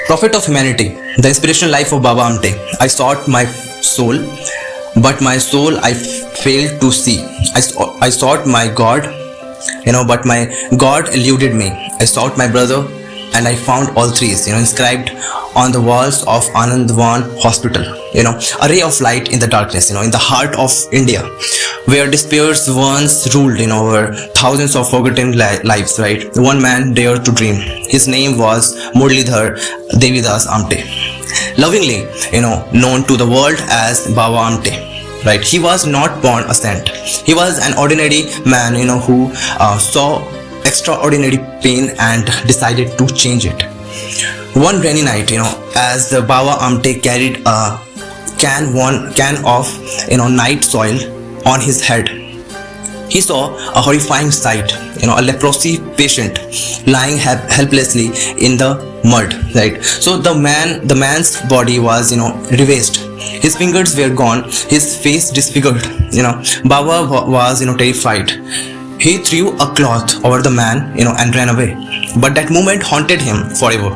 Prophet of humanity, the inspirational life of Baba Amte. I sought my soul, but my soul I failed to see. I sought my God, but my God eluded me. I sought my brother, and I found all three, inscribed on the walls of Anandwan hospital. A ray of light in the darkness, in the heart of India, where despairs once ruled, over thousands of forgotten lives, right? One man dared to dream. His name was Murlidhar Devidas Amte, lovingly, known to the world as Baba Amte, right? He was not born a saint. He was an ordinary man, who saw extraordinary pain and decided to change it. One rainy night, as the Baba Amte carried a can of night soil on his head, he saw a horrifying sight. A leprosy patient lying helplessly in the mud, right? So the man's body was ravaged. His fingers were gone, his face disfigured. Baba was terrified. He threw a cloth over the man, and ran away. But that moment haunted him forever.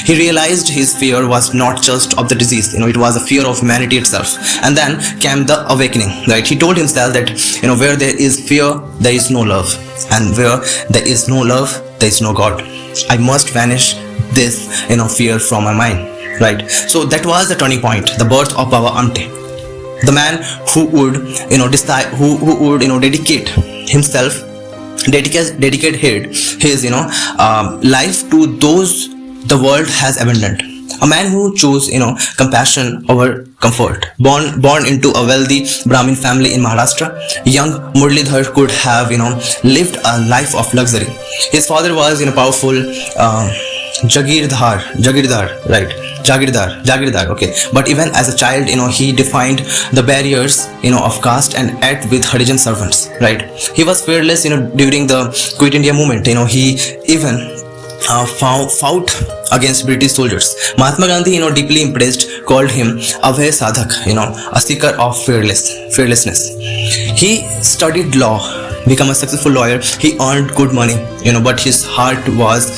He realized his fear was not just of the disease. It was a fear of humanity itself. And then came the awakening, right? He told himself that, where there is fear, there is no love. And where there is no love, there is no God. I must vanish this, fear from my mind, right? So that was the turning point, the birth of Baba Amte. The man who would, decide, who would, dedicate himself, dedicate his life to those the world has abandoned. A man who chose compassion over comfort. Born into a wealthy Brahmin family in Maharashtra, young Murlidhar could have lived a life of luxury. His father was powerful Jagirdar, right? Jagirdar, okay. But even as a child, he defined the barriers, of caste and ate with Harijan servants, right? He was fearless, during the Quit India movement. He even fought against British soldiers. Mahatma Gandhi, deeply impressed, called him Abhay Sadhak, a seeker of fearlessness. He studied law, became a successful lawyer. He earned good money, but his heart was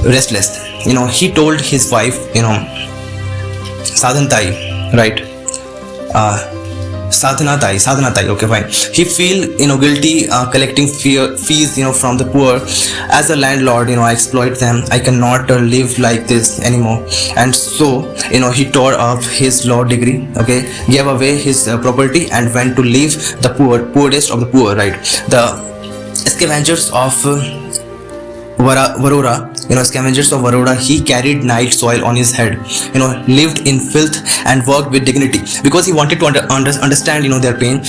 restless. He told his wife, Sadhantai, right? Sadhanatai, okay, fine. He feel, guilty collecting fees, from the poor. As a landlord, I exploit them. I cannot live like this anymore. And so, he tore up his law degree, okay, gave away his property and went to live the poorest of the poor, right? The scavengers of Varora, he carried night soil on his head, lived in filth and worked with dignity because he wanted to understand, their pain.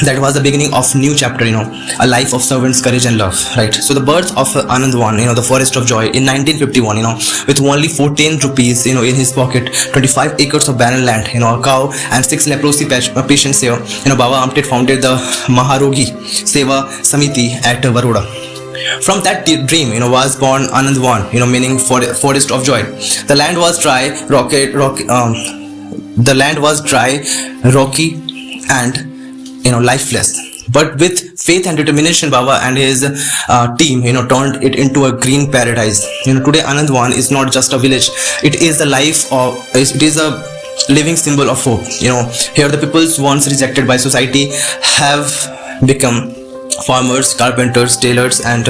That was the beginning of new chapter, a life of servants, courage and love, right? So the birth of Anandwan, the forest of joy in 1951, with only 14 rupees, in his pocket, 25 acres of barren land, a cow and 6 leprosy patients here, Baba Amte founded the Maharogi Seva Samiti at Varora. From that dream, was born Anandwan, meaning forest of joy. The land was dry, rocky, and lifeless. But with faith and determination, Baba and his team, turned it into a green paradise. Today Anandwan is not just a village; it is the life of. It is a living symbol of hope. Here the peoples once rejected by society have become farmers, carpenters, tailors and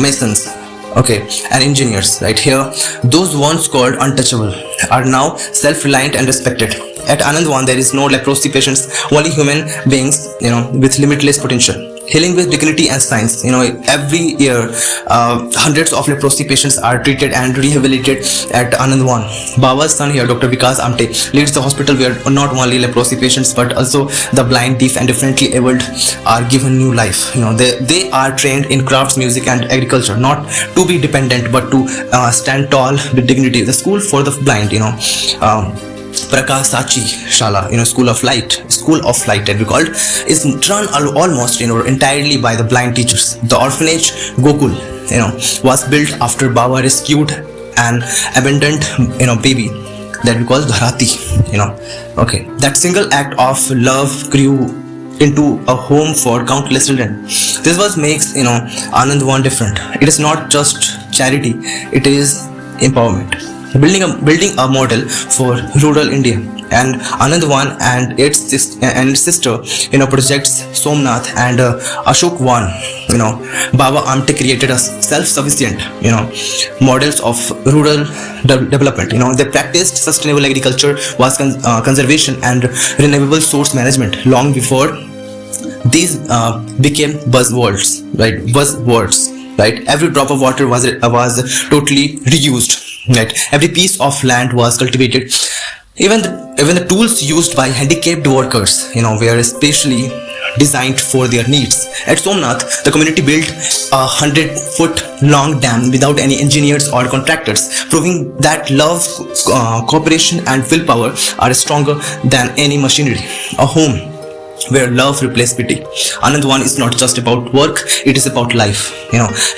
masons, okay, and engineers, right? Here those once called untouchable are now self-reliant and respected. At Anandwan there is no leprosy patients, only human beings, with limitless potential, healing with dignity and science. Every year hundreds of leprosy patients are treated and rehabilitated at Anandwan. Baba's son here, Dr. Vikas Amte, leads the hospital where not only leprosy patients but also the blind, deaf and differently abled are given new life. They are trained in crafts, music and agriculture, not to be dependent but to stand tall with dignity. The school for the blind, Prakasachi Shala, School of Light that we called, is run almost, entirely by the blind teachers. The orphanage Gokul, was built after Baba rescued an abandoned, baby that we call Dharati, okay. That single act of love grew into a home for countless children. This was makes, Anandwan different. It is not just charity, it is empowerment. building a model for rural India. And Anandwan and its sister, projects Somnath and Ashokwan, Baba Amte created a self-sufficient, models of rural development. They practiced sustainable agriculture, was conservation and renewable source management long before these became buzzwords, right? Every drop of water was totally reused, right? Every piece of land was cultivated. Even the tools used by handicapped workers, were specially designed for their needs. At Somnath, the community built a 100-foot long dam without any engineers or contractors, proving that love, cooperation and willpower are stronger than any machinery. A home where love replaces pity. Anandwan is not just about work, it is about life.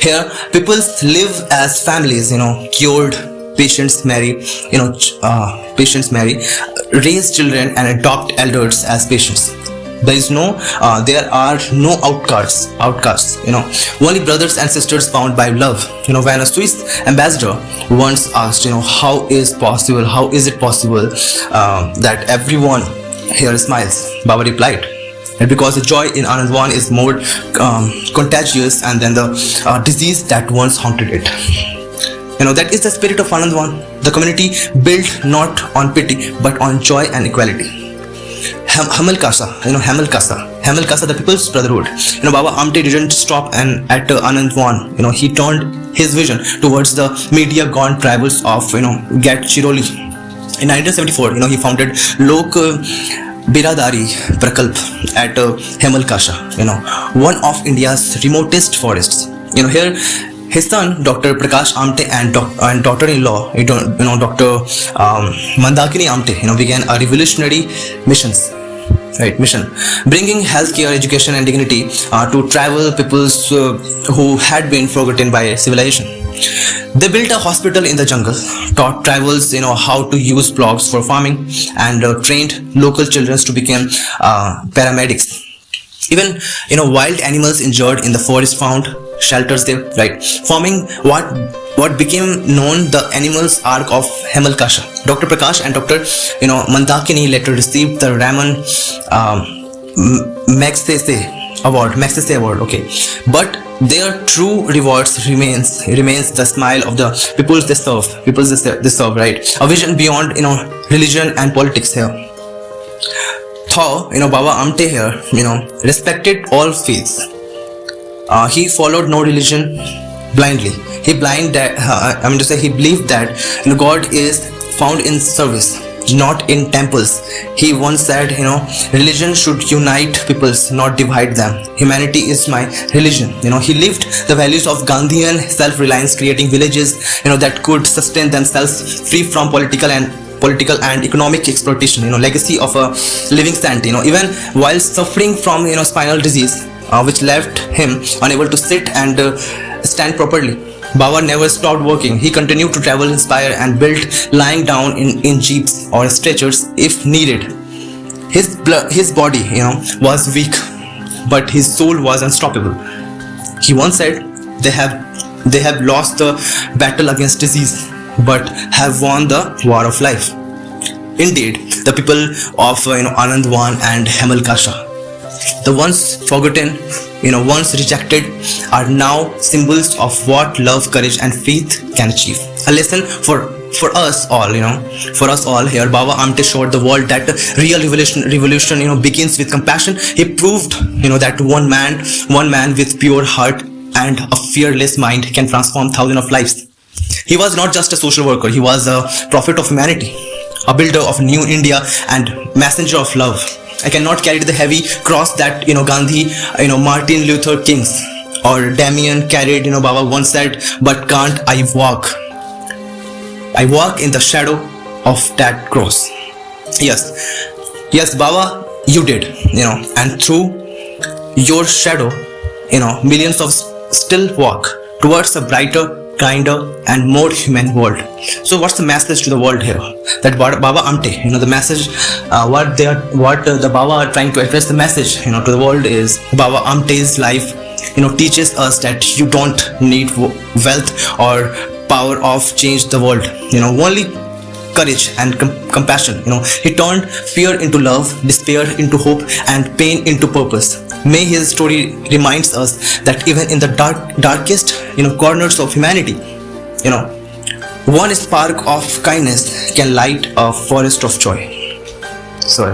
Here people live as families, cured patients marry, raise children and adopt elders as patients. There are no outcasts, only brothers and sisters bound by love. When a Swiss ambassador once asked, how is it possible that everyone here smiles, Baba replied, because the joy in Anandwan is more contagious than the disease that once haunted it. That is the spirit of Anandwan. The community built not on pity but on joy and equality. Hemalkasa, the people's brotherhood. Baba Amte didn't stop at Anandwan. He turned his vision towards the media gone tribals of Gat Chiroli. In 1974, he founded Lok Biradari Prakalp at Hemalkasa, one of India's remotest forests. Here his son, Dr. Prakash Amte and daughter-in-law, Dr. Mandakini Amte, began a revolutionary mission, bringing healthcare, education and dignity to tribal peoples who had been forgotten by civilization. They built a hospital in the jungle, taught tribals, how to use plows for farming, and trained local children to become paramedics. Even wild animals injured in the forest found shelters there, right? Forming what became known the Animals Ark of Hemalkasa. Dr. Prakash and Dr. Mandakini later received the Raman Magsaysay Award. Okay, but their true rewards remains the smile of the peoples they serve, right? A vision beyond religion and politics here. Though Baba Amte here respected all faiths. He followed no religion blindly. He believed that God is found in service, not in temples. He once said, religion should unite peoples, not divide them. Humanity is my religion. He lived the values of Gandhian self-reliance, creating villages, that could sustain themselves free from political and economic exploitation. Legacy of a living saint. Even while suffering from spinal disease, which left him unable to sit and stand properly, Baba never stopped working. He continued to travel, inspire and build, lying down in jeeps or stretchers if needed. His body was weak, but his soul was unstoppable. He once said, they have lost the battle against disease but have won the war of life. Indeed, the people of Anandwan and Hemalkasa, the once forgotten, once rejected, are now symbols of what love, courage and faith can achieve. A lesson for us all, for us all here. Baba Amte showed the world that real revolution begins with compassion. He proved that one man with pure heart and a fearless mind can transform thousands of lives. He was not just a social worker, he was a prophet of humanity, a builder of new India and messenger of love. I cannot carry the heavy cross that Gandhi, Martin Luther King or Damien carried. Baba once said, but can't I walk in the shadow of that cross. Yes, Baba, you did, and through your shadow, millions of still walk towards a brighter, kinder and more human world. So what's the message to the world here? That Baba Amte, the message, what the Baba are trying to address the message, to the world is Baba Amte's life, teaches us that you don't need wealth or power of change the world. Only courage and compassion. He turned fear into love, despair into hope, and pain into purpose. May his story reminds us that even in the darkest corners of humanity, one spark of kindness can light a forest of joy. So